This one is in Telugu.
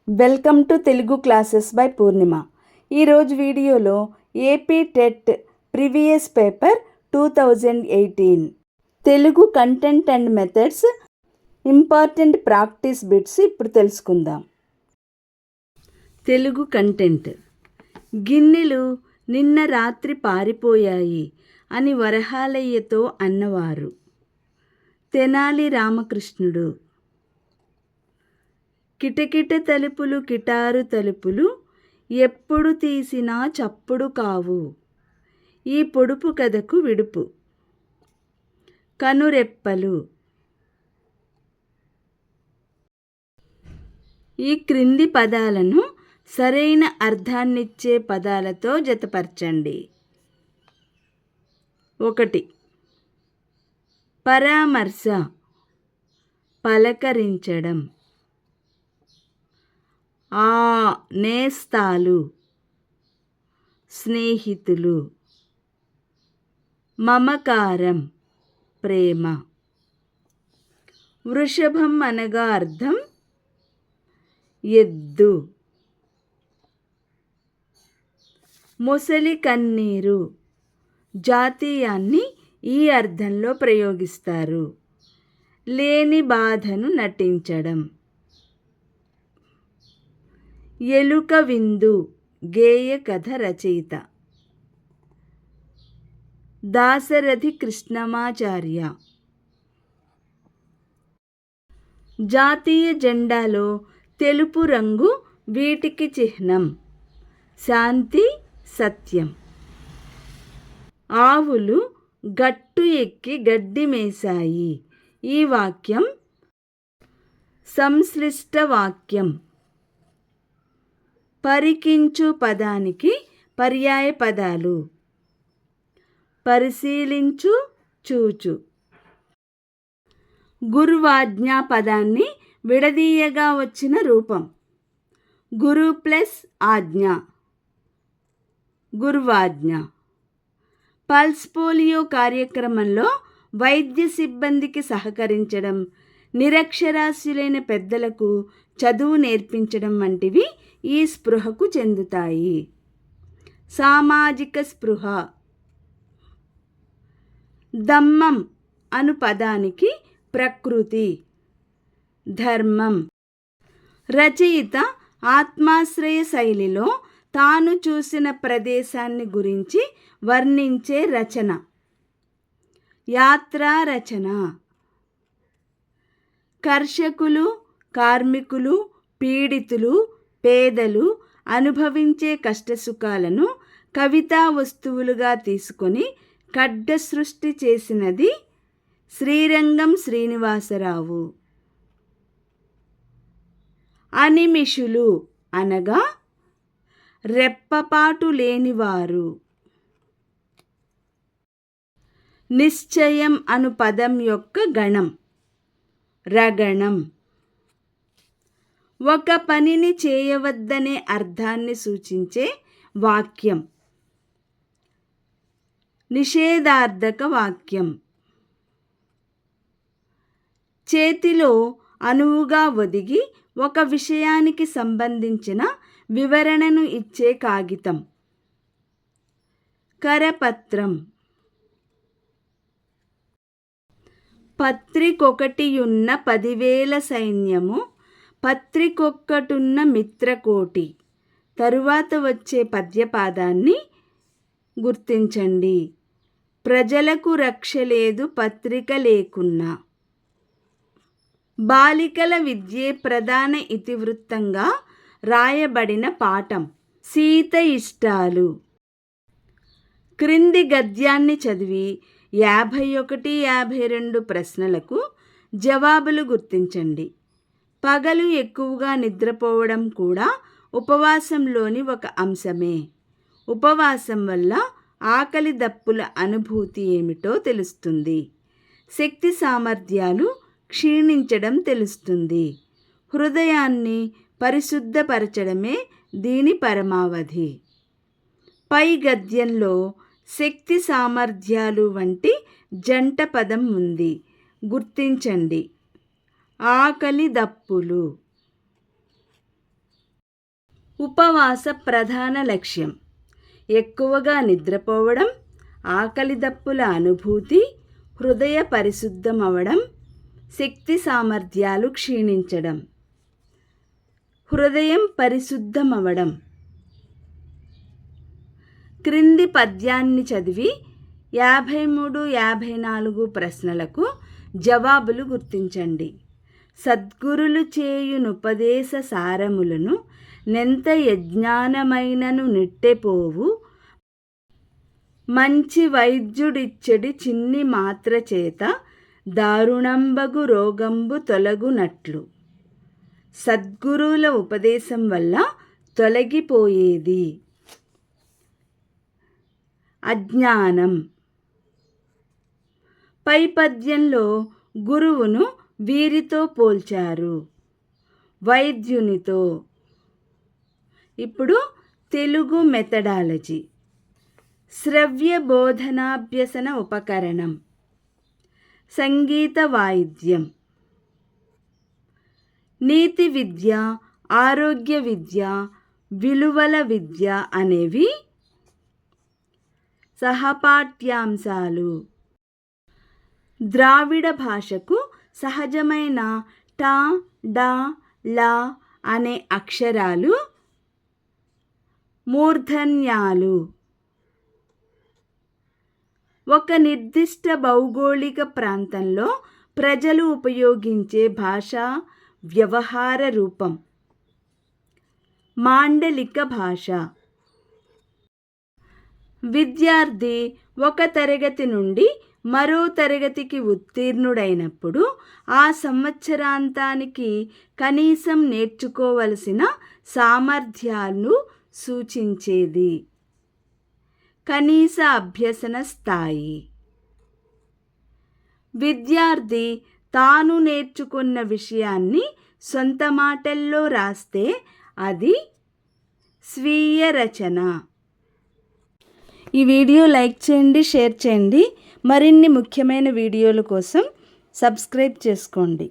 Welcome to Telugu classes by Purnima. ఈరోజు వీడియోలో AP TET previous paper 2018 Telugu content and methods important practice bits ఇప్పుడు తెలుసుకుందాం. తెలుగు కంటెంట్. గిన్నెలు నిన్న రాత్రి పారిపోయాయి అని వరహాలయ్యతో అన్నవారు తెనాలి రామకృష్ణుడు. కిటకిట తలుపులు కిటారు తలుపులు ఎప్పుడు తీసినా చప్పుడు కావు, ఈ పొడుపు కథకు విడుపు. కనురెప్పలు. ఈ క్రింది పదాలను సరైన అర్థాన్నిచ్చే పదాలతో జతపరచండి. 1. పరామర్శ, పలకరించడం. నేస్తాలు, స్నేహితులు. మమకారం, ప్రేమ. వృషభం అనగా అర్థం ఎద్దు. మొసలి కన్నీరు జాతీయాన్ని ఈ అర్థంలో ప్రయోగిస్తారు. లేని బాధను నటించడం. ఎలుక విందు గేయ కథ రచయిత దాశరథి కృష్ణమాచార్య. జాతీయ జెండాలో తెలుపు రంగు వీటికి చిహ్నం. శాంతి, సత్యం. ఆవులు గట్టు ఎక్కి గడ్డి మేశాయి. ఈ వాక్యం సంశ్లిష్ట వాక్యం. పరికించు పదానికి పర్యాయ పదాలు. పరిశీలించు, చూచు. గురువాజ్ఞ పదాన్ని విడదీయగా వచ్చిన రూపం. గురు ప్లస్ ఆజ్ఞ, గురువాజ్ఞ. పల్స్ పోలియో కార్యక్రమంలో వైద్య సిబ్బందికి సహకరించడం, నిరక్షరాస్యులైన పెద్దలకు చదువు నేర్పించడం వంటివి ఈ స్పృహకు చెందుతాయి. సామాజిక స్పృహ. ధమ్మం అను పదానికి ప్రకృతి, ధర్మం. రచయిత ఆత్మాశ్రయ శైలిలో తాను చూసిన ప్రదేశాన్ని గురించి వర్ణించే రచన. యాత్రా రచన. కర్షకులు, కార్మికులు, పీడితులు, పేదలు అనుభవించే కష్టసుఖాలను కవితా వస్తువులుగా తీసుకొని ఖడ్గ సృష్టి చేసినది శ్రీరంగం శ్రీనివాసరావు. అనిమిషులు అనగా రెప్పపాటు లేనివారు. నిశ్చయం అను పదం యొక్క గణం రగణం. ఒక పనిని చేయవద్దనే అర్థాన్ని సూచించే వాక్యం. నిషేధార్థక వాక్యం. చేతిలో అనువుగా ఒదిగి ఒక విషయానికి సంబంధించిన వివరణను ఇచ్చే కాగితం. కరపత్రం. పత్రికొకటియున్న 10,000 సైన్యము, పత్రికొక్కటున్న మిత్రకోటి. తరువాత వచ్చే పద్యపాదాన్ని గుర్తించండి. ప్రజలకు రక్ష లేదు పత్రిక లేకున్నా. బాలికల విద్యే ప్రధాన ఇతివృత్తంగా రాయబడిన పాఠం. సీత ఇష్టాలు. క్రింది గద్యాన్ని చదివి 51, 52 ప్రశ్నలకు జవాబులు గుర్తించండి. పగలు ఎక్కువగా నిద్రపోవడం కూడా ఉపవాసంలోని ఒక అంశమే. ఉపవాసం వల్ల ఆకలి దప్పుల అనుభూతి ఏమిటో తెలుస్తుంది. శక్తి సామర్థ్యాలు క్షీణించడం తెలుస్తుంది. హృదయాన్ని పరిశుద్ధపరచడమే దీని పరమావధి. పై గద్యంలో శక్తి సామర్థ్యాలు వంటి జంట పదం ఉంది, గుర్తించండి. ఆకలి దప్పులు. ఉపవాస ప్రధాన లక్ష్యం ఎక్కువగా నిద్రపోవడం, ఆకలి దప్పుల అనుభూతి, హృదయ పరిశుద్ధమవడం, శక్తి సామర్థ్యాలు క్షీణించడం. హృదయం పరిశుద్ధమవడం. క్రింది పద్యాన్ని చదివి 53, 54 ప్రశ్నలకు జవాబులు గుర్తించండి. సద్గురులు చేయునుపదేశ సారములను నెంత యజ్ఞానమైనను నిట్టెపోవు, మంచి వైద్యుడిచ్చడి చిన్ని మాత్ర చేత దారుణంబగు రోగంబు తొలగునట్లు. సద్గురువుల ఉపదేశం వల్ల తొలగిపోయేది అజ్ఞానం. పై పద్యంలో గురువును వీరితో పోల్చారు, వైద్యునితో. ఇప్పుడు తెలుగు మెథడాలజీ. శ్రవ్య బోధనాభ్యసన ఉపకరణం, సంగీత వాయిద్యం. నీతి విద్య, ఆరోగ్య విద్య, విలువల విద్య అనేవి సహపాఠ్యాంశాలు. ద్రావిడ భాషకు సహజమైన ట, డ, ల అనే అక్షరాలు మూర్ధన్యాలు. ఒక నిర్దిష్ట భౌగోళిక ప్రాంతంలో ప్రజలు ఉపయోగించే భాషా వ్యవహార రూపం మాండలిక భాష. విద్యార్థి ఒక తరగతి నుండి మరో తరగతికి ఉత్తీర్ణుడైనప్పుడు ఆ సంవత్సరాంతానికి కనీసం నేర్చుకోవలసిన సామర్థ్యాలను సూచించేది. కనీస అభ్యసన స్థాయి. విద్యార్థి తాను నేర్చుకున్న విషయాన్ని సొంత మాటల్లో రాస్తే అది స్వీయ రచన. ఈ వీడియో లైక్ చేయండి, షేర్ చేయండి. మరిన్ని ముఖ్యమైన వీడియోల కోసం సబ్స్క్రైబ్ చేసుకోండి.